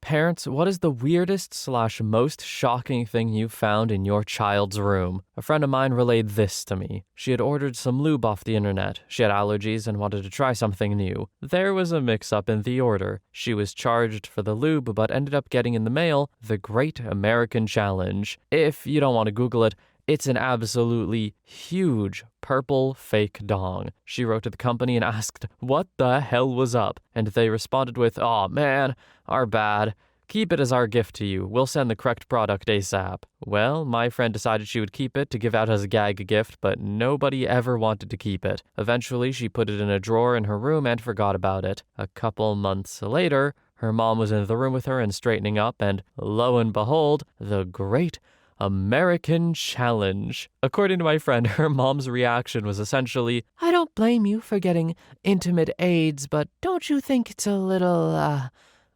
Parents, what is the weirdest/most shocking thing you found in your child's room? A friend of mine relayed this to me. She had ordered some lube off the internet. She had allergies and wanted to try something new. There was a mix-up in the order. She was charged for the lube but ended up getting in the mail the Great American Challenge. If you don't want to Google it, it's an absolutely huge purple fake dong. She wrote to the company and asked what the hell was up, and they responded with, "Aw man, our bad. Keep it as our gift to you. We'll send the correct product ASAP." Well, my friend decided she would keep it to give out as a gag gift, but nobody ever wanted to keep it. Eventually, she put it in a drawer in her room and forgot about it. A couple months later, her mom was in the room with her and straightening up, and lo and behold, the Great American Challenge. According to my friend, her mom's reaction was essentially, "I don't blame you for getting intimate aids, but don't you think it's a little,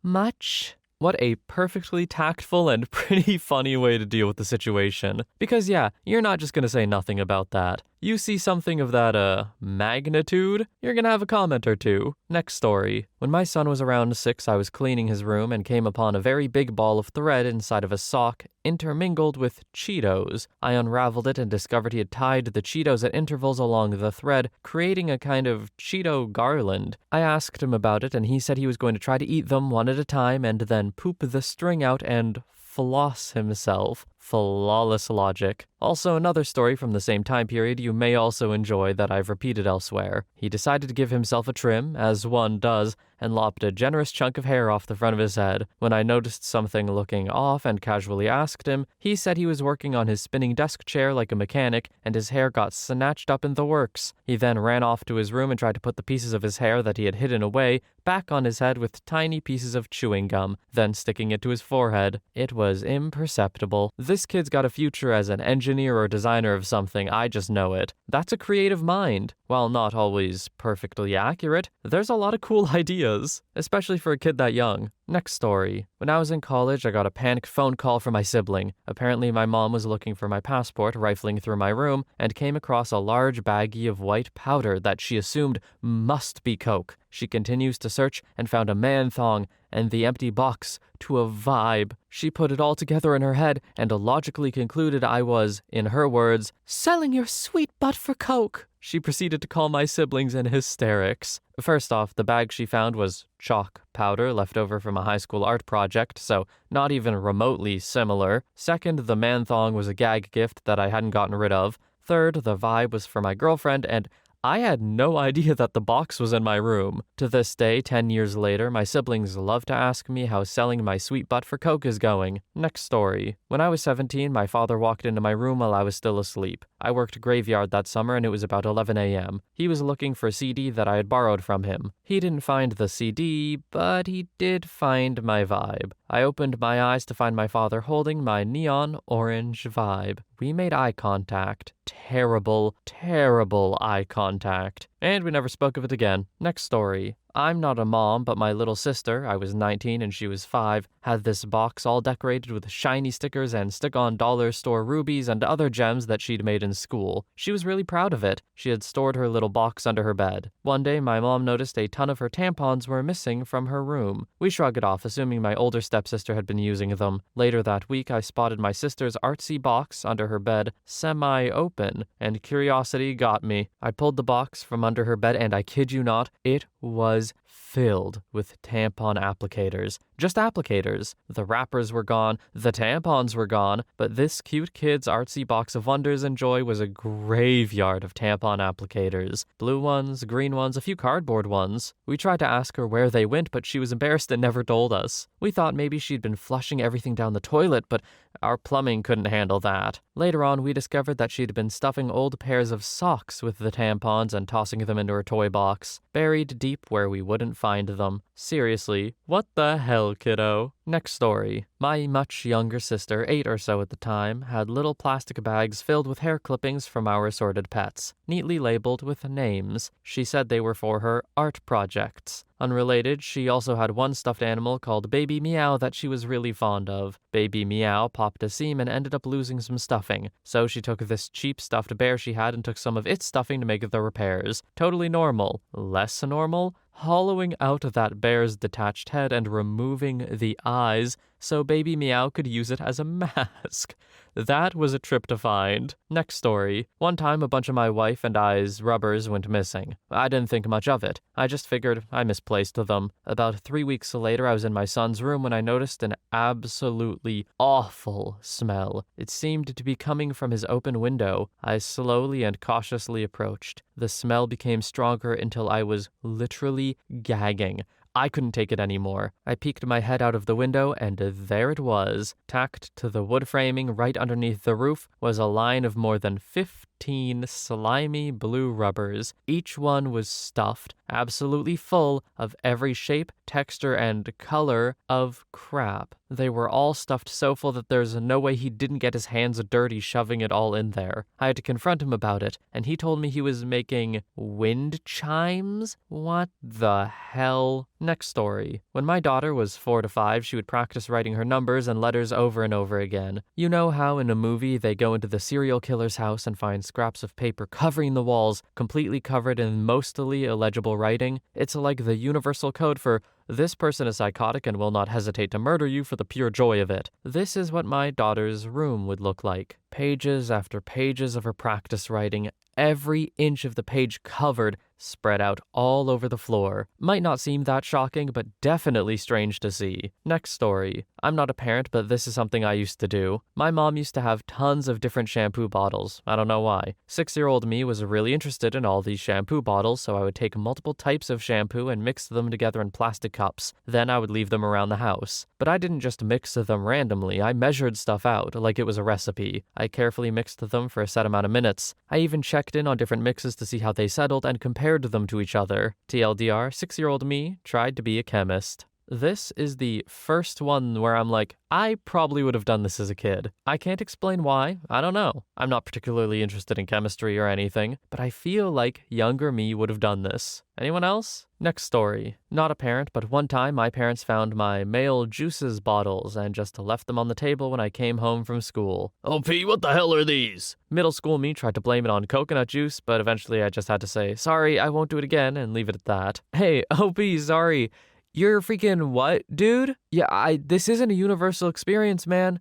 much?" What a perfectly tactful and pretty funny way to deal with the situation. Because yeah, you're not just gonna say nothing about that. You see something of that, magnitude, you're gonna have a comment or two. Next story. When my son was around 6, I was cleaning his room and came upon a very big ball of thread inside of a sock, intermingled with Cheetos. I unraveled it and discovered he had tied the Cheetos at intervals along the thread, creating a kind of Cheeto garland. I asked him about it and he said he was going to try to eat them one at a time and then poop the string out and floss himself. Flawless logic. Also, another story from the same time period you may also enjoy that I've repeated elsewhere. He decided to give himself a trim, as one does, and lopped a generous chunk of hair off the front of his head. When I noticed something looking off and casually asked him, he said he was working on his spinning desk chair like a mechanic, and his hair got snatched up in the works. He then ran off to his room and tried to put the pieces of his hair that he had hidden away back on his head with tiny pieces of chewing gum, then sticking it to his forehead. It was imperceptible. This kid's got a future as an engineer or designer of something, I just know it. That's a creative mind. While not always perfectly accurate, there's a lot of cool ideas, especially for a kid that young. Next story. When I was in college, I got a panicked phone call from my sibling. Apparently, my mom was looking for my passport, rifling through my room, and came across a large baggie of white powder that she assumed must be coke. She continues to search and found a man thong and the empty box to a vibe. She put it all together in her head and logically concluded I was, in her words, selling your sweet butt for coke. She proceeded to call my siblings in hysterics. First off, the bag she found was chalk powder left over from a high school art project, so not even remotely similar. Second, the man thong was a gag gift that I hadn't gotten rid of. Third, the vibe was for my girlfriend, and I had no idea that the box was in my room. To this day, 10 years later, my siblings love to ask me how selling my sweet butt for coke is going. Next story. When I was 17, my father walked into my room while I was still asleep. I worked graveyard that summer and it was about 11 a.m. He was looking for a CD that I had borrowed from him. He didn't find the CD, but he did find my vibe. I opened my eyes to find my father holding my neon orange vibe. We made eye contact. Terrible, terrible eye contact. And we never spoke of it again. Next story. I'm not a mom, but my little sister, I was 19 and she was 5, had this box all decorated with shiny stickers and stick-on dollar store rubies and other gems that she'd made in school. She was really proud of it. She had stored her little box under her bed. One day, my mom noticed a ton of her tampons were missing from her room. We shrugged it off, assuming my older stepsister had been using them. Later that week, I spotted my sister's artsy box under her bed, semi-open, and curiosity got me. I pulled the box from under her bed, and I kid you not, it was filled with tampon applicators. Just applicators. The wrappers were gone, the tampons were gone, but this cute kid's artsy box of wonders and joy was a graveyard of tampon applicators. Blue ones, green ones, a few cardboard ones. We tried to ask her where they went, but she was embarrassed and never told us. We thought maybe she'd been flushing everything down the toilet, but our plumbing couldn't handle that. Later on, we discovered that she'd been stuffing old pairs of socks with the tampons and tossing them into her toy box, buried deep where we wouldn't find them. Seriously, what the hell, kiddo? Next story. My much younger sister, 8 or so at the time, had little plastic bags filled with hair clippings from our assorted pets, neatly labeled with names. She said they were for her art projects. Unrelated, she also had one stuffed animal called Baby Meow that she was really fond of. Baby Meow popped a seam and ended up losing some stuffing, so she took this cheap stuffed bear she had and took some of its stuffing to make the repairs. Totally normal. Less normal? Hollowing out that bear's detached head and removing the eyes so Baby Meow could use it as a mask. That was a trip to find. Next story. One time a bunch of my wife and I's rubbers went missing. I didn't think much of it. I just figured I misplaced them. About 3 weeks later, I was in my son's room when I noticed an absolutely awful smell. It seemed to be coming from his open window. I slowly and cautiously approached. The smell became stronger until I was literally gagging. I couldn't take it anymore. I peeked my head out of the window, and there it was. Tacked to the wood framing right underneath the roof was a line of more than 15 slimy blue rubbers. Each one was stuffed, absolutely full of every shape, texture, and color of crap. They were all stuffed so full that there's no way he didn't get his hands dirty shoving it all in there. I had to confront him about it, and he told me he was making wind chimes? What the hell? Next story. When my daughter was 4 to 5, she would practice writing her numbers and letters over and over again. You know how in a movie they go into the serial killer's house and find scraps of paper covering the walls, completely covered in mostly illegible writing? It's like the universal code for this person is psychotic and will not hesitate to murder you for the pure joy of it. This is what my daughter's room would look like. Pages after pages of her practice writing, every inch of the page covered, spread out all over the floor. Might not seem that shocking, but definitely strange to see. Next story. I'm not a parent, but this is something I used to do. My mom used to have tons of different shampoo bottles. I don't know why. 6-year-old me was really interested in all these shampoo bottles, so I would take multiple types of shampoo and mix them together in plastic cups. Then I would leave them around the house. But I didn't just mix them randomly. I measured stuff out like it was a recipe. I carefully mixed them for a set amount of minutes. I even checked in on different mixes to see how they settled and compared them to each other. TLDR, 6-year-old me tried to be a chemist. This is the first one where I'm like, I probably would have done this as a kid. I can't explain why. I don't know. I'm not particularly interested in chemistry or anything, but I feel like younger me would have done this. Anyone else? Next story. Not a parent, but one time my parents found my male juices bottles and just left them on the table when I came home from school. "Oh, P, what the hell are these?" Middle school me tried to blame it on coconut juice, but eventually I just had to say, "Sorry, I won't do it again," and leave it at that. Hey, OP, sorry. You're freaking what, dude? Yeah, this isn't a universal experience, man.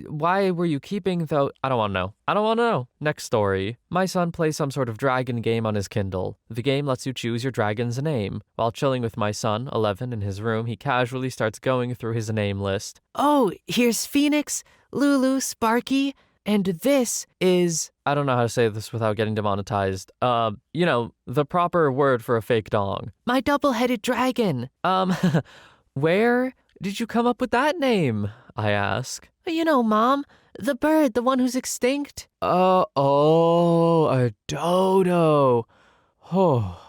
Why were you keeping though? I don't want to know. I don't want to know. Next story. My son plays some sort of dragon game on his Kindle. The game lets you choose your dragon's name. While chilling with my son, 11, in his room, he casually starts going through his name list. Oh, here's Phoenix, Lulu, Sparky, and this is... I don't know how to say this without getting demonetized. The proper word for a fake dong. my double-headed dragon. Where did you come up with that name? I ask. You know, Mom, the bird, the one who's extinct. A dodo. Oh,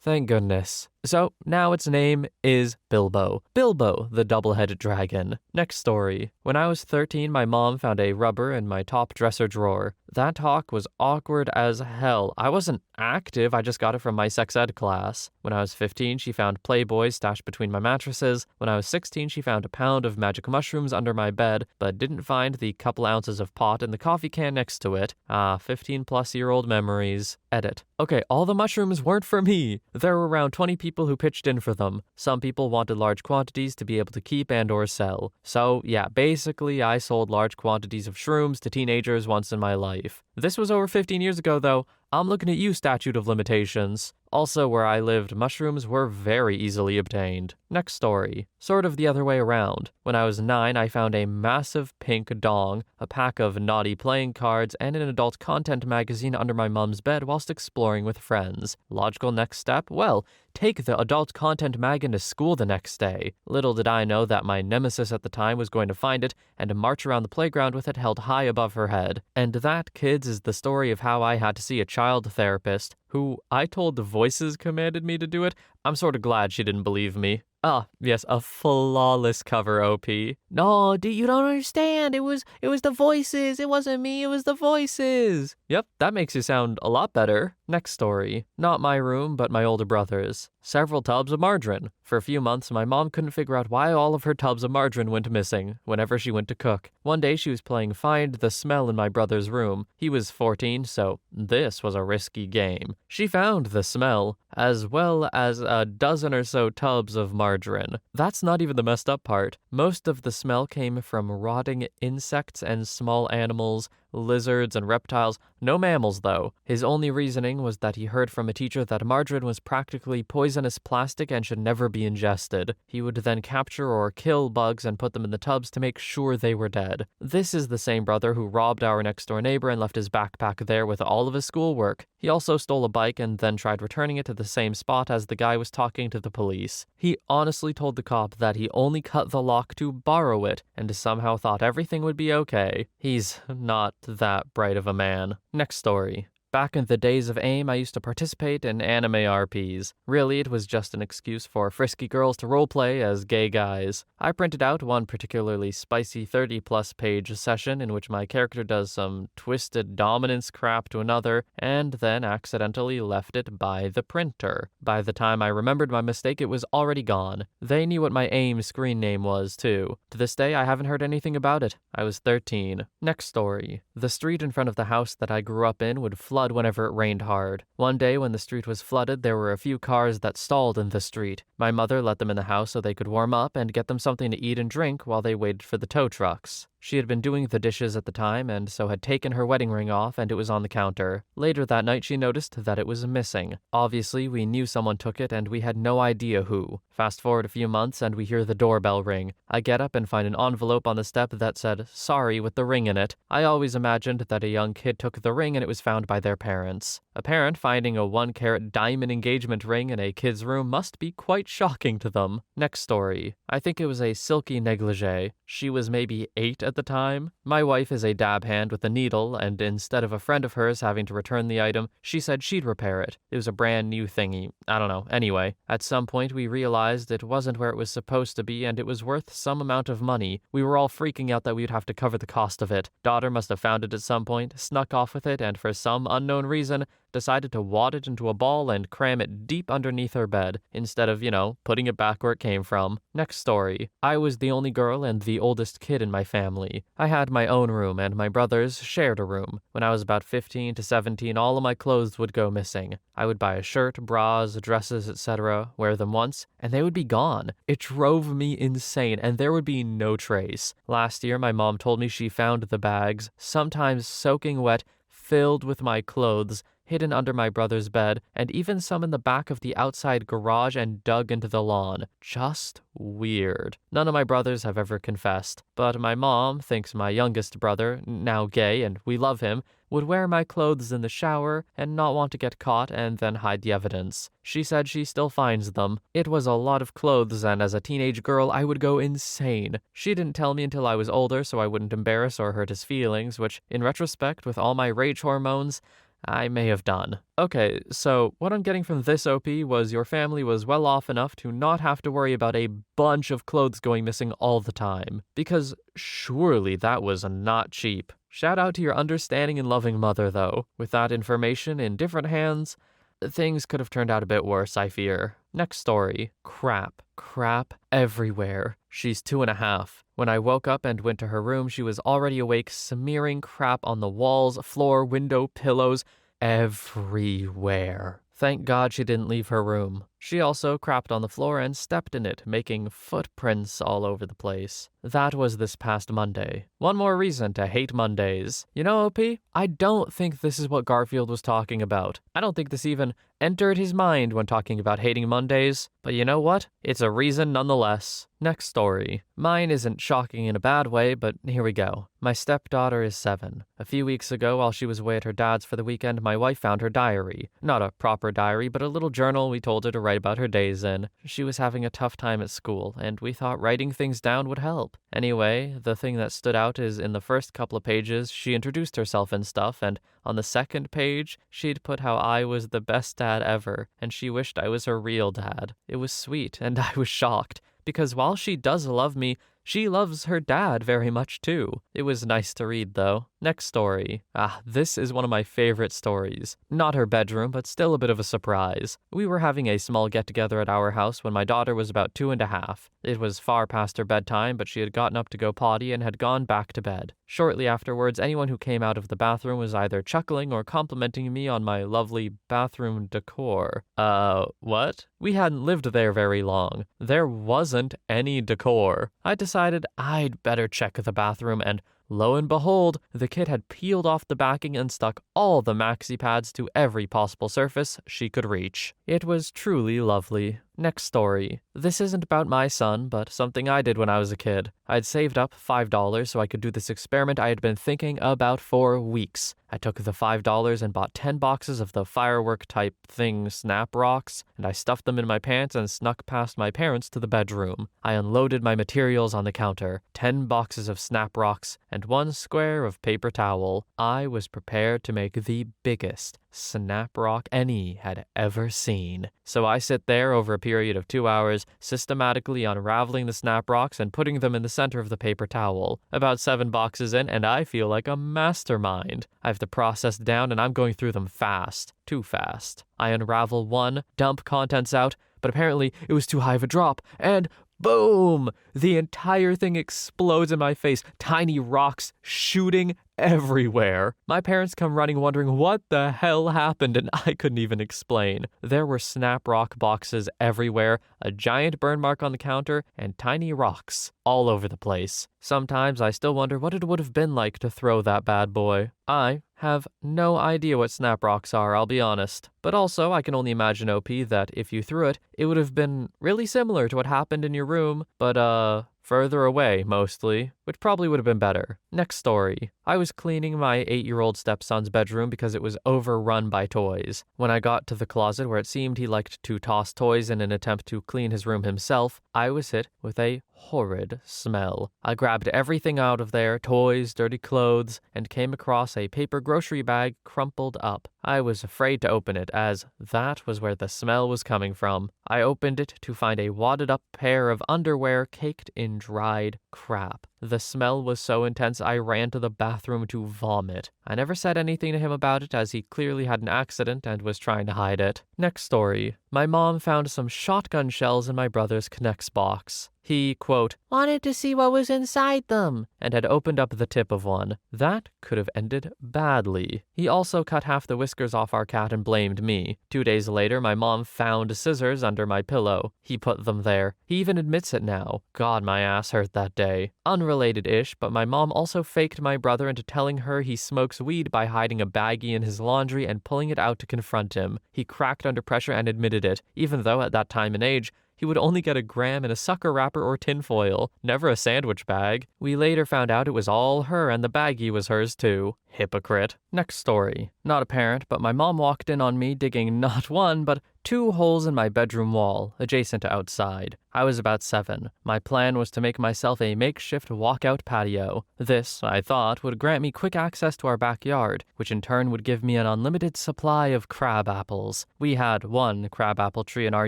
thank goodness. So now its name is Bilbo. Bilbo, the double-headed dragon. Next story. When I was 13, my mom found a rubber in my top dresser drawer. That talk was awkward as hell. I wasn't active, I just got it from my sex ed class. When I was 15, she found Playboys stashed between my mattresses. When I was 16, she found a pound of magic mushrooms under my bed, but didn't find the couple ounces of pot in the coffee can next to it. 15-plus-year-old memories. Edit. Okay, all the mushrooms weren't for me. There were around 20 people who pitched in for them. Some people wanted large quantities to be able to keep and or sell. So yeah, basically I sold large quantities of shrooms to teenagers once in my life. This was over 15 years ago though. I'm looking at you, statute of limitations. Also, where I lived, mushrooms were very easily obtained. Next story. Sort of the other way around. When I was 9, I found a massive pink dong, a pack of naughty playing cards, and an adult content magazine under my mom's bed whilst exploring with friends. Logical next step? Well, take the adult content mag into school the next day. Little did I know that my nemesis at the time was going to find it and march around the playground with it held high above her head. And that, kids, is the story of how I had to see a child therapist, who I told the voices commanded me to do it. I'm sort of glad she didn't believe me. Ah, yes, a flawless cover, OP. No, you don't understand. It was the voices. It wasn't me. It was the voices. Yep, that makes you sound a lot better. Next story. Not my room, but my older brother's. Several tubs of margarine. For a few months, my mom couldn't figure out why all of her tubs of margarine went missing whenever she went to cook. One day she was playing Find the Smell in my brother's room. He was 14, so this was a risky game. She found the smell, as well as a dozen or so tubs of margarine. That's not even the messed up part. Most of the smell came from rotting insects and small animals, lizards and reptiles. No mammals, though. His only reasoning was that he heard from a teacher that margarine was practically poisonous plastic and should never be ingested. He would then capture or kill bugs and put them in the tubs to make sure they were dead. This is the same brother who robbed our next-door neighbor and left his backpack there with all of his schoolwork. He also stole a bike and then tried returning it to the same spot as the guy was talking to the police. He honestly told the cop that he only cut the lock to borrow it and somehow thought everything would be okay. He's not that bright of a man. Next story. Back in the days of AIM, I used to participate in anime RPs. Really, it was just an excuse for frisky girls to roleplay as gay guys. I printed out one particularly spicy 30-plus page session in which my character does some twisted dominance crap to another, and then accidentally left it by the printer. By the time I remembered my mistake, it was already gone. They knew what my AIM screen name was, too. To this day, I haven't heard anything about it. I was 13. Next story. The street in front of the house that I grew up in would flood whenever it rained hard. One day when the street was flooded, there were a few cars that stalled in the street. My mother let them in the house so they could warm up and get them something to eat and drink while they waited for the tow trucks. She had been doing the dishes at the time and so had taken her wedding ring off and it was on the counter. Later that night she noticed that it was missing. Obviously we knew someone took it and we had no idea who. Fast forward a few months and we hear the doorbell ring. I get up and find an envelope on the step that said, "Sorry," with the ring in it. I always imagined that a young kid took the ring and it was found by their parents. A parent finding a 1-carat diamond engagement ring in a kid's room must be quite shocking to them. Next story. I think it was a silky negligee. She was maybe 8 at the time. My wife is a dab hand with a needle, and instead of a friend of hers having to return the item, she said she'd repair it. It was a brand new thingy. I don't know. Anyway, at some point we realized it wasn't where it was supposed to be and it was worth some amount of money. We were all freaking out that we'd have to cover the cost of it. Daughter must have found it at some point, snuck off with it, and for some unknown reason, decided to wad it into a ball and cram it deep underneath her bed, instead of, putting it back where it came from. Next story. I was the only girl and the oldest kid in my family. I had my own room, and my brothers shared a room. When I was about 15 to 17, all of my clothes would go missing. I would buy a shirt, bras, dresses, etc., wear them once, and they would be gone. It drove me insane, and there would be no trace. Last year, my mom told me she found the bags, sometimes soaking wet, filled with my clothes, hidden under my brother's bed, and even some in the back of the outside garage and dug into the lawn. Just weird. None of my brothers have ever confessed, but my mom thinks my youngest brother, now gay, and we love him, would wear my clothes in the shower and not want to get caught and then hide the evidence. She said she still finds them. It was a lot of clothes, and as a teenage girl, I would go insane. She didn't tell me until I was older so I wouldn't embarrass or hurt his feelings, which, in retrospect, with all my rage hormones, I may have done. Okay, so what I'm getting from this OP was your family was well off enough to not have to worry about a bunch of clothes going missing all the time. Because surely that was not cheap. Shout out to your understanding and loving mother, though. With that information in different hands, things could have turned out a bit worse, I fear. Next story. Crap. Crap everywhere. She's 2.5. When I woke up and went to her room, she was already awake, smearing crap on the walls, floor, window, pillows, everywhere. Thank God she didn't leave her room. She also crapped on the floor and stepped in it, making footprints all over the place. That was this past Monday. One more reason to hate Mondays. You know, OP, I don't think this is what Garfield was talking about. I don't think this even entered his mind when talking about hating Mondays. But you know what? It's a reason nonetheless. Next story. Mine isn't shocking in a bad way, but here we go. My stepdaughter is 7. A few weeks ago, while she was away at her dad's for the weekend, my wife found her diary. Not a proper diary, but a little journal we told her to write about her days in. She was having a tough time at school, and we thought writing things down would help. Anyway, the thing that stood out is in the first couple of pages, she introduced herself and stuff, and on the second page, she'd put how I was the best dad ever, and she wished I was her real dad. It was sweet, and I was shocked, because while she does love me, she loves her dad very much too. It was nice to read though. Next story. This is one of my favorite stories. Not her bedroom, but still a bit of a surprise. We were having a small get-together at our house when my daughter was about 2.5. It was far past her bedtime, but she had gotten up to go potty and had gone back to bed. Shortly afterwards, anyone who came out of the bathroom was either chuckling or complimenting me on my lovely bathroom decor. What? We hadn't lived there very long. There wasn't any decor. I decided I'd better check the bathroom, and lo and behold, the kid had peeled off the backing and stuck all the maxi pads to every possible surface she could reach. It was truly lovely. Next story. This isn't about my son, but something I did when I was a kid. I'd saved up $5 so I could do this experiment I had been thinking about for weeks. I took the $5 and bought 10 boxes of the firework type thing snap rocks, and I stuffed them in my pants and snuck past my parents to the bedroom. I unloaded my materials on the counter, 10 boxes of snap rocks, and 1 square of paper towel. I was prepared to make the biggest snap rock any had ever seen. So I sit there over a period of 2 hours, systematically unraveling the snap rocks and putting them in the center of the paper towel. About 7 boxes in, and I feel like a mastermind. I have the process down, and I'm going through them fast. Too fast. I unravel one, dump contents out, but apparently it was too high of a drop, and boom! The entire thing explodes in my face, tiny rocks shooting everywhere. My parents come running wondering what the hell happened, and I couldn't even explain. There were snap rock boxes everywhere, a giant burn mark on the counter, and tiny rocks all over the place. Sometimes I still wonder what it would have been like to throw that bad boy. I have no idea what snap rocks are, I'll be honest. But also, I can only imagine, OP, that if you threw it, it would have been really similar to what happened in your room, but further away, mostly, which probably would have been better. Next story. I was cleaning my 8-year-old stepson's bedroom because it was overrun by toys. When I got to the closet where it seemed he liked to toss toys in an attempt to clean his room himself, I was hit with a horrid smell. I grabbed everything out of there, toys, dirty clothes, and came across a paper grocery bag crumpled up. I was afraid to open it, as that was where the smell was coming from. I opened it to find a wadded up pair of underwear caked in dried crap. The smell was so intense I ran to the bathroom to vomit. I never said anything to him about it, as he clearly had an accident and was trying to hide it. Next story. My mom found some shotgun shells in my brother's K'Nex box. He, quote, wanted to see what was inside them, and had opened up the tip of one. That could have ended badly. He also cut half the whiskers off our cat and blamed me. 2 days later, my mom found scissors under my pillow. He put them there. He even admits it now. God, my ass hurt that day. Unrelated-ish, but my mom also faked my brother into telling her he smokes weed by hiding a baggie in his laundry and pulling it out to confront him. He cracked under pressure and admitted it, even though at that time and age, he would only get a gram in a sucker wrapper or tinfoil, never a sandwich bag. We later found out it was all her and the baggie was hers too. Hypocrite. Next story. Not apparent, but my mom walked in on me digging not 1, but 2 holes in my bedroom wall, adjacent to outside. I was about 7. My plan was to make myself a makeshift walkout patio. This, I thought, would grant me quick access to our backyard, which in turn would give me an unlimited supply of crab apples. We had 1 crab apple tree in our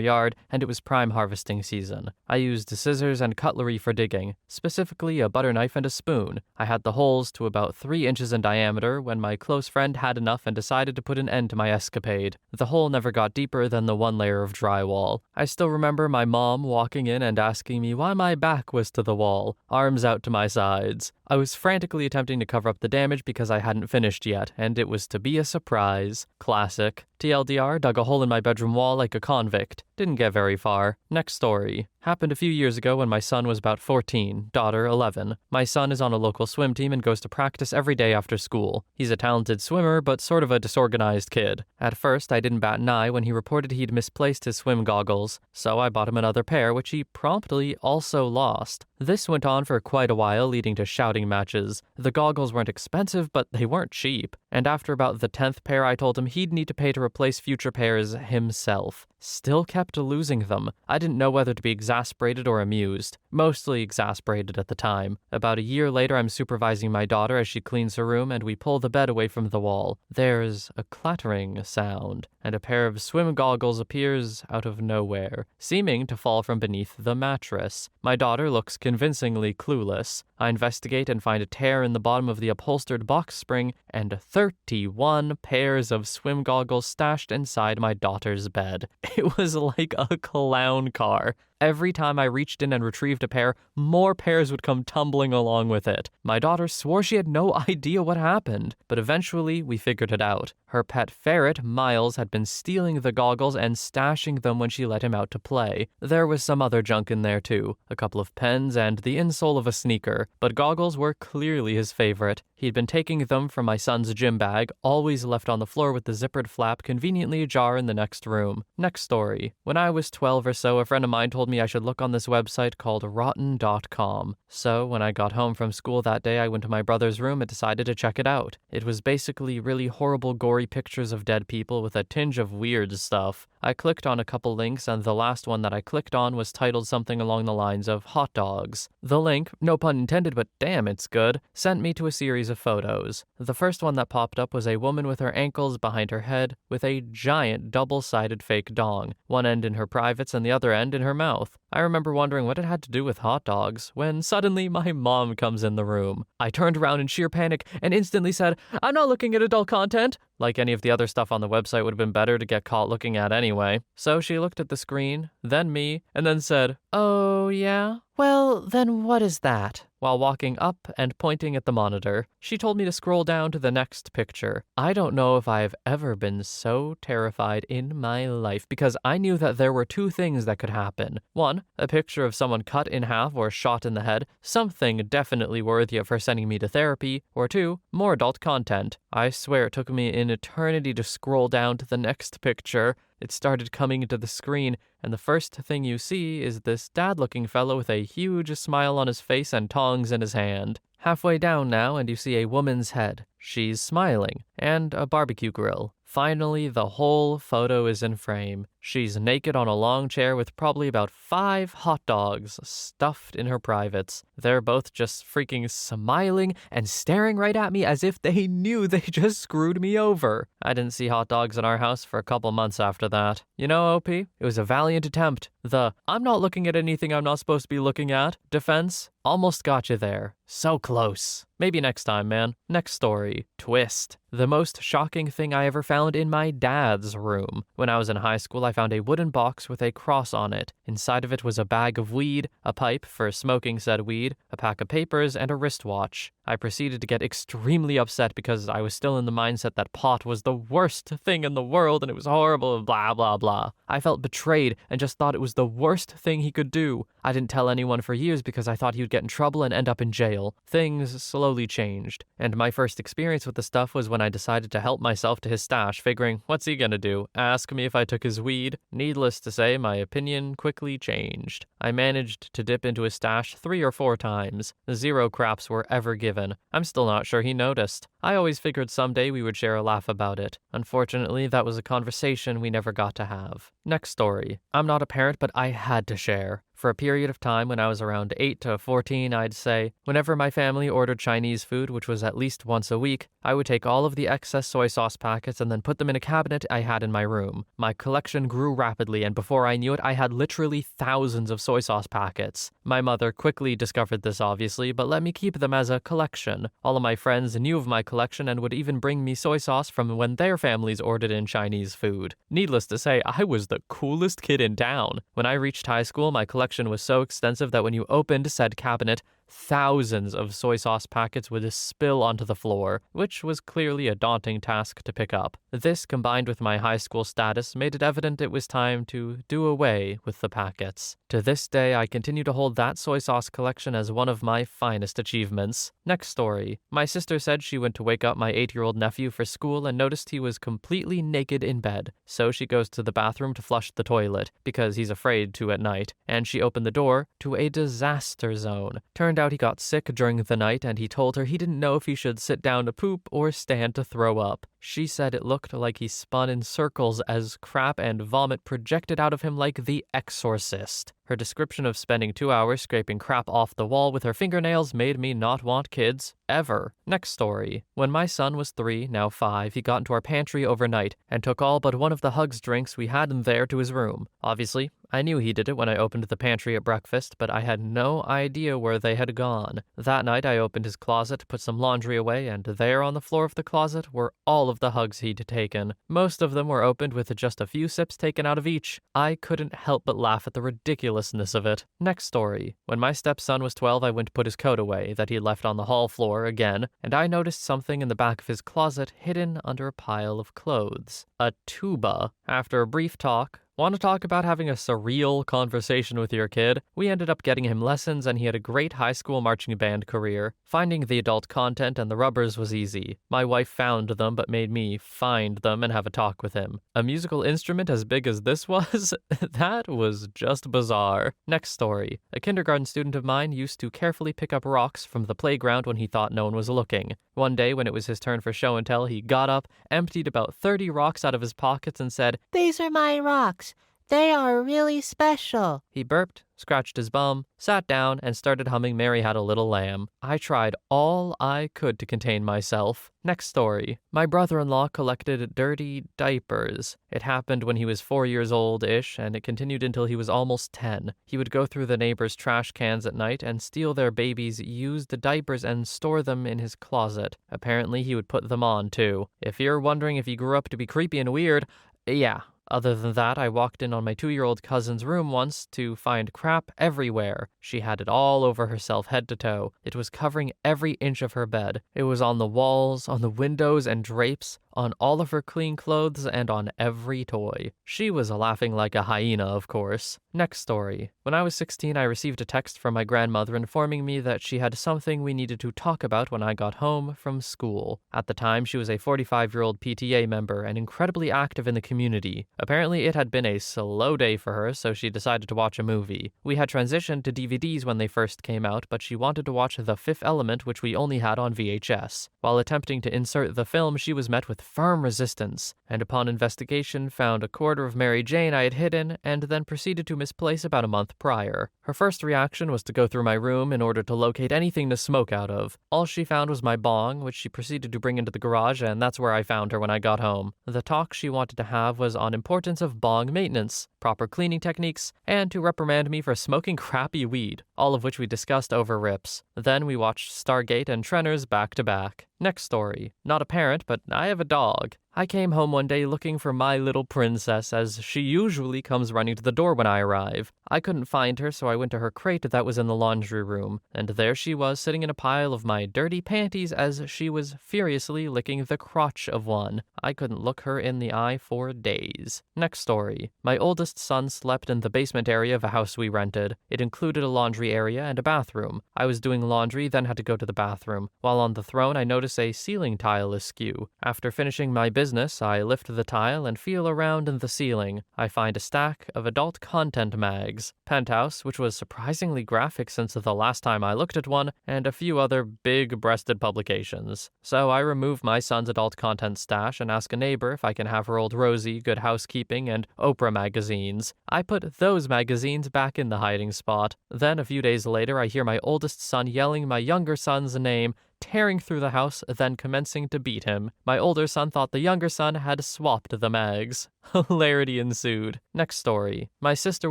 yard, and it was prime harvesting season. I used scissors and cutlery for digging, specifically a butter knife and a spoon. I had the holes to about 3 inches in diameter when my close friend had enough and decided to put an end to my escapade. The hole never got deeper than the 1 layer of drywall. I still remember my mom walking in and asking me why my back was to the wall, arms out to my sides. I was frantically attempting to cover up the damage because I hadn't finished yet, and it was to be a surprise. Classic. TLDR, dug a hole in my bedroom wall like a convict. Didn't get very far. Next story. Happened a few years ago when my son was about 14, daughter 11. My son is on a local swim team and goes to practice every day after school. He's a talented swimmer, but sort of a disorganized kid. At first, I didn't bat an eye when he reported he'd misplaced his swim goggles, so I bought him another pair, which he promptly also lost. This went on for quite a while, leading to shouting matches. The goggles weren't expensive, but they weren't cheap. And after about the 10th pair, I told him he'd need to pay to replace future pairs himself. Still kept losing them. I didn't know whether to be exasperated or amused. Mostly exasperated at the time. About a year later, I'm supervising my daughter as she cleans her room, and we pull the bed away from the wall. There's a clattering sound, and a pair of swim goggles appears out of nowhere, seeming to fall from beneath the mattress. My daughter looks convincingly clueless. I investigate and find a tear in the bottom of the upholstered box spring and 31 pairs of swim goggles stashed inside my daughter's bed. It was like a clown car. Every time I reached in and retrieved a pair, more pairs would come tumbling along with it. My daughter swore she had no idea what happened, but eventually we figured it out. Her pet ferret, Miles, had been stealing the goggles and stashing them when she let him out to play. There was some other junk in there too, a couple of pens and the insole of a sneaker, but goggles were clearly his favorite. He'd been taking them from my son's gym bag, always left on the floor with the zippered flap conveniently ajar in the next room. Next story. When I was 12 or so, a friend of mine told me I should look on this website called rotten.com. So when I got home from school that day, I went to my brother's room and decided to check it out. It was basically really horrible, gory pictures of dead people with a tinge of weird stuff. I clicked on a couple links, and the last one that I clicked on was titled something along the lines of hot dogs. The link, no pun intended, but damn it's good, sent me to a series of photos. The first one that popped up was a woman with her ankles behind her head with a giant double-sided fake dong, one end in her privates and the other end in her mouth. I remember wondering what it had to do with hot dogs when suddenly my mom comes in the room. I turned around in sheer panic and instantly said, "I'm not looking at adult content." Like any of the other stuff on the website would have been better to get caught looking at anyway. So she looked at the screen, then me, and then said, "Oh, yeah? Well, then what is that?" While walking up and pointing at the monitor. She told me to scroll down to the next picture. I don't know if I've ever been so terrified in my life because I knew that there were two things that could happen. One, a picture of someone cut in half or shot in the head, something definitely worthy of her sending me to therapy, or two, more adult content. I swear it took me an eternity to scroll down to the next picture. It started coming into the screen, and the first thing you see is this dad-looking fellow with a huge smile on his face and tongs in his hand. Halfway down now, and you see a woman's head. She's smiling, and a barbecue grill. Finally, the whole photo is in frame. She's naked on a long chair with probably about 5 hot dogs stuffed in her privates. They're both just freaking smiling and staring right at me as if they knew they just screwed me over. I didn't see hot dogs in our house for a couple months after that. You know, OP, it was a valiant attempt. The "I'm not looking at anything I'm not supposed to be looking at" defense almost got you there. So close. Maybe next time, man. Next story. Twist. The most shocking thing I ever found in my dad's room. When I was in high school, I found a wooden box with a cross on it. Inside of it was a bag of weed, a pipe for smoking said weed, a pack of papers, and a wristwatch. I proceeded to get extremely upset because I was still in the mindset that pot was the worst thing in the world and it was horrible, blah, blah, blah. I felt betrayed and just thought it was the worst thing he could do. I didn't tell anyone for years because I thought he would get in trouble and end up in jail. Things slowly changed, and my first experience with the stuff was when I decided to help myself to his stash, figuring, what's he gonna do? Ask me if I took his weed? Needless to say, my opinion quickly changed. I managed to dip into his stash 3 or 4 times. 0 craps were ever given. I'm still not sure he noticed. I always figured someday we would share a laugh about it. Unfortunately, that was a conversation we never got to have. Next story. I'm not a parent, but I had to share. For a period of time when I was around 8 to 14, I'd say, whenever my family ordered Chinese food, which was at least once a week, I would take all of the excess soy sauce packets and then put them in a cabinet I had in my room. My collection grew rapidly, and before I knew it, I had literally thousands of soy sauce packets. My mother quickly discovered this, obviously, but let me keep them as a collection. All of my friends knew of my collection and would even bring me soy sauce from when their families ordered in Chinese food. Needless to say, I was the coolest kid in town. When I reached high school, my collection was so extensive that when you opened said cabinet, thousands of soy sauce packets would spill onto the floor, which was clearly a daunting task to pick up. This, combined with my high school status, made it evident it was time to do away with the packets. To this day, I continue to hold that soy sauce collection as one of my finest achievements. Next story. My sister said she went to wake up my 8-year-old nephew for school and noticed he was completely naked in bed. So she goes to the bathroom to flush the toilet, because he's afraid to at night, and she opened the door to a disaster zone. Turned out he got sick during the night, and he told her he didn't know if he should sit down to poop or stand to throw up. She said it looked like he spun in circles as crap and vomit projected out of him like the exorcist. Her description of spending 2 hours scraping crap off the wall with her fingernails made me not want kids, ever. Next story. When my son was 3, now 5, he got into our pantry overnight and took all but one of the Hugs drinks we had in there to his room. Obviously, I knew he did it when I opened the pantry at breakfast, but I had no idea where they had gone. That night, I opened his closet, put some laundry away, and there on the floor of the closet were all of the Hugs he'd taken. Most of them were opened with just a few sips taken out of each. I couldn't help but laugh at the ridiculousness of it. Next story. When my stepson was 12, I went to put his coat away that he left on the hall floor again, and I noticed something in the back of his closet hidden under a pile of clothes. A tuba. After a brief talk, want to talk about having a surreal conversation with your kid? We ended up getting him lessons, and he had a great high school marching band career. Finding the adult content and the rubbers was easy. My wife found them, but made me find them and have a talk with him. A musical instrument as big as this was? That was just bizarre. Next story. A kindergarten student of mine used to carefully pick up rocks from the playground when he thought no one was looking. One day, when it was his turn for show and tell, he got up, emptied about 30 rocks out of his pockets, and said, These are my rocks. They are really special. He burped, scratched his bum, sat down, and started humming Mary Had a Little Lamb. I tried all I could to contain myself. Next story. My brother-in-law collected dirty diapers. It happened when he was 4 years old-ish, and it continued until he was almost 10. He would go through the neighbors' trash cans at night and steal their babies' used diapers and store them in his closet. Apparently, he would put them on, too. If you're wondering if he grew up to be creepy and weird, yeah. Other than that, I walked in on my 2-year-old cousin's room once to find crap everywhere. She had it all over herself, head to toe. It was covering every inch of her bed. It was on the walls, on the windows and drapes, on all of her clean clothes, and on every toy. She was laughing like a hyena, of course. Next story. When I was 16, I received a text from my grandmother informing me that she had something we needed to talk about when I got home from school. At the time, she was a 45-year-old PTA member and incredibly active in the community. Apparently, it had been a slow day for her, so she decided to watch a movie. We had transitioned to DVDs when they first came out, but she wanted to watch The Fifth Element, which we only had on VHS. While attempting to insert the film, she was met with firm resistance, and upon investigation found a quarter of Mary Jane I had hidden, and then proceeded to misplace about a month prior. Her first reaction was to go through my room in order to locate anything to smoke out of. All she found was my bong, which she proceeded to bring into the garage, and that's where I found her when I got home. The talk she wanted to have was on importance of bong maintenance, proper cleaning techniques, and to reprimand me for smoking crappy weed, all of which we discussed over rips. Then we watched Stargate and Trenners back to back. Next story. Not a parent, but I have a dog. I came home one day looking for my little princess, as she usually comes running to the door when I arrive. I couldn't find her, so I went to her crate that was in the laundry room, and there she was sitting in a pile of my dirty panties as she was furiously licking the crotch of one. I couldn't look her in the eye for days. Next story. My oldest son slept in the basement area of a house we rented. It included a laundry area and a bathroom. I was doing laundry, then had to go to the bathroom. While on the throne, I noticed a ceiling tile askew. After finishing my business, I lift the tile and feel around in the ceiling. I find a stack of adult content mags, Penthouse, which was surprisingly graphic since the last time I looked at one, and a few other big-breasted publications. So I remove my son's adult content stash and ask a neighbor if I can have her old Rosie, Good Housekeeping, and Oprah magazines. I put those magazines back in the hiding spot. Then a few days later, I hear my oldest son yelling my younger son's name, tearing through the house, then commencing to beat him. My older son thought the younger son had swapped the mags. Hilarity ensued. Next story. My sister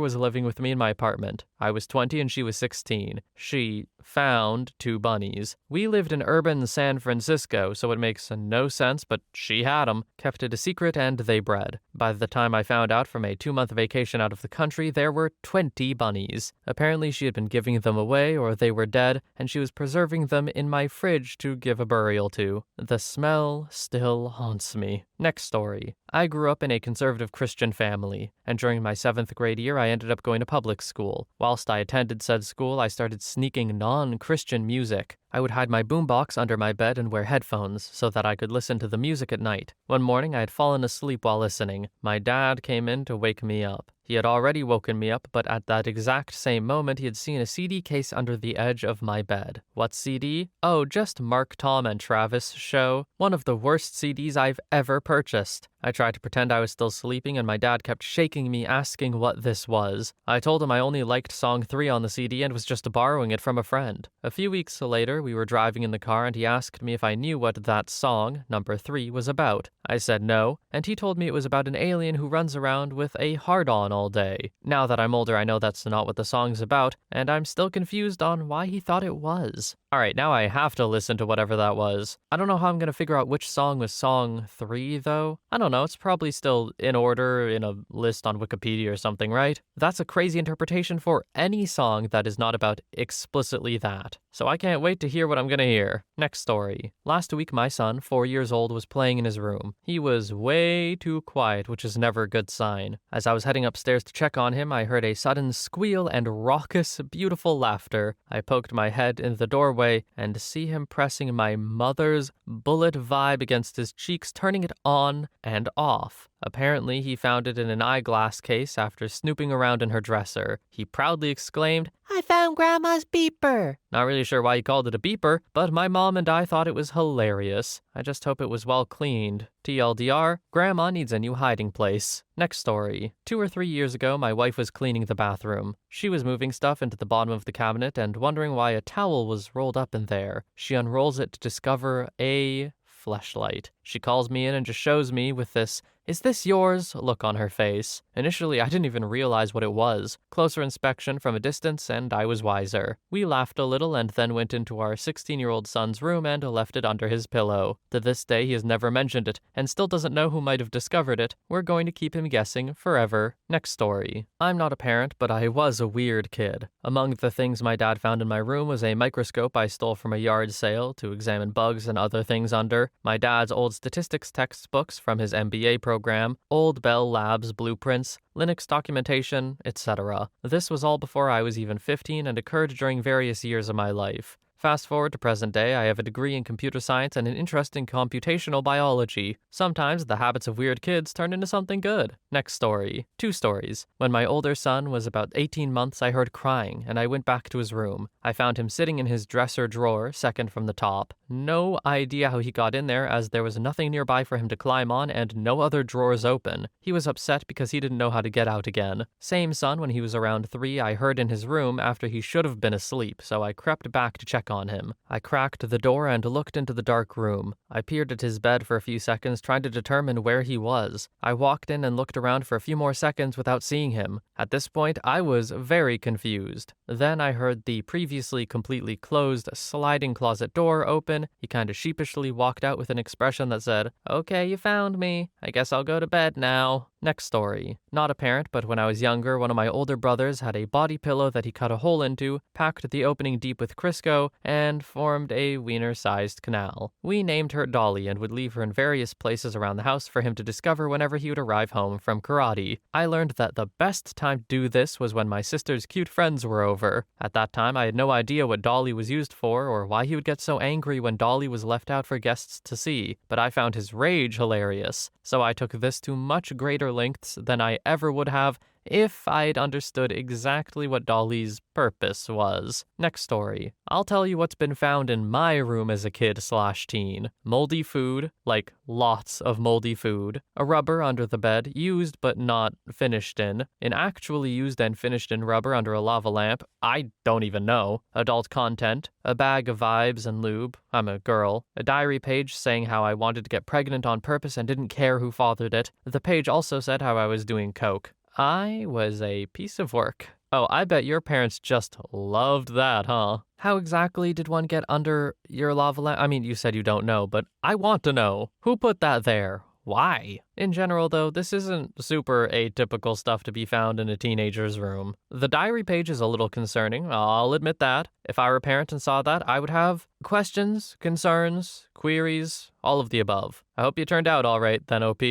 was living with me in my apartment. I was 20 and she was 16. She found 2 bunnies. We lived in urban San Francisco, so it makes no sense, but she had them, kept it a secret, and they bred. By the time I found out from a 2-month vacation out of the country, there were 20 bunnies. Apparently she had been giving them away, or they were dead, and she was preserving them in my fridge to give a burial to. The smell still haunts me. Next story. I grew up in a conservative Christian family, and during my 7th grade year I ended up going to public school. Whilst I attended said school, I started sneaking non-Christian music. I would hide my boombox under my bed and wear headphones so that I could listen to the music at night. One morning I had fallen asleep while listening. My dad came in to wake me up. He had already woken me up, but at that exact same moment he had seen a CD case under the edge of my bed. What CD? Oh, just Mark, Tom, and Travis show. One of the worst CDs I've ever purchased. I tried to pretend I was still sleeping, and my dad kept shaking me, asking what this was. I told him I only liked song 3 on the CD and was just borrowing it from a friend. A few weeks later, we were driving in the car and he asked me if I knew what that song, number 3, was about. I said no, and he told me it was about an alien who runs around with a hard-on all day. Now that I'm older, I know that's not what the song's about, and I'm still confused on why he thought it was. Alright, now I have to listen to whatever that was. I don't know how I'm gonna figure out which song was song 3, though. I don't know, it's probably still in order in a list on Wikipedia or something, right? That's a crazy interpretation for any song that is not about explicitly that. So I can't wait to hear what I'm gonna hear. Next story. Last week, my son, 4 years old, was playing in his room. He was way too quiet, which is never a good sign. As I was heading upstairs to check on him, I heard a sudden squeal and raucous, beautiful laughter. I poked my head in the doorway and see him pressing my mother's bullet vibe against his cheeks, turning it on and off. Apparently, he found it in an eyeglass case after snooping around in her dresser. He proudly exclaimed, I found Grandma's beeper. Not really sure why he called it a beeper, but my mom and I thought it was hilarious. I just hope it was well cleaned. TLDR, Grandma needs a new hiding place. Next story. 2 or 3 years ago, my wife was cleaning the bathroom. She was moving stuff into the bottom of the cabinet and wondering why a towel was rolled up in there. She unrolls it to discover a fleshlight. She calls me in and just shows me with this, "Is this yours?" look on her face. Initially, I didn't even realize what it was. Closer inspection from a distance, and I was wiser. We laughed a little and then went into our 16-year-old son's room and left it under his pillow. To this day, he has never mentioned it, and still doesn't know who might have discovered it. We're going to keep him guessing forever. Next story. I'm not a parent, but I was a weird kid. Among the things my dad found in my room was a microscope I stole from a yard sale to examine bugs and other things under, my dad's old statistics textbooks from his MBA program, old Bell Labs blueprints, Linux documentation, etc. This was all before I was even 15 and occurred during various years of my life. Fast forward to present day, I have a degree in computer science and an interest in computational biology. Sometimes the habits of weird kids turn into something good. Next story. 2 stories. When my older son was about 18 months, I heard crying, and I went back to his room. I found him sitting in his dresser drawer, second from the top. No idea how he got in there, as there was nothing nearby for him to climb on and no other drawers open. He was upset because he didn't know how to get out again. Same son, when he was around 3, I heard in his room after he should have been asleep, so I crept back to check on him. I cracked the door and looked into the dark room. I peered at his bed for a few seconds, trying to determine where he was. I walked in and looked around for a few more seconds without seeing him. At this point, I was very confused. Then I heard the previously completely closed sliding closet door open. He kind of sheepishly walked out with an expression that said, "Okay, you found me. I guess I'll go to bed now." Next story. Not a parent, but when I was younger, one of my older brothers had a body pillow that he cut a hole into, packed the opening deep with Crisco, and formed a wiener-sized canal. We named her Dolly and would leave her in various places around the house for him to discover whenever he would arrive home from karate. I learned that the best time to do this was when my sister's cute friends were over. At that time, I had no idea what Dolly was used for or why he would get so angry when Dolly was left out for guests to see, but I found his rage hilarious. So I took this to much greater lengths than I ever would have if I'd understood exactly what Dolly's purpose was. Next story. I'll tell you what's been found in my room as a kid/teen. Moldy food, like lots of moldy food. A rubber under the bed, used but not finished in. An actually used and finished in rubber under a lava lamp. I don't even know. Adult content. A bag of vibes and lube. I'm a girl. A diary page saying how I wanted to get pregnant on purpose and didn't care who fathered it. The page also said how I was doing coke. I was a piece of work. Oh, I bet your parents just loved that, huh? How exactly did one get under your lava lamp? I mean, you said you don't know, but I want to know. Who put that there? Why? In general, though, this isn't super atypical stuff to be found in a teenager's room. The diary page is a little concerning, I'll admit that. If I were a parent and saw that, I would have questions, concerns, queries, all of the above. I hope you turned out all right then, OP.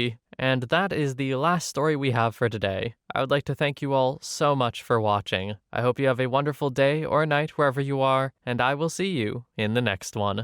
And that is the last story we have for today. I would like to thank you all so much for watching. I hope you have a wonderful day or night wherever you are, and I will see you in the next one.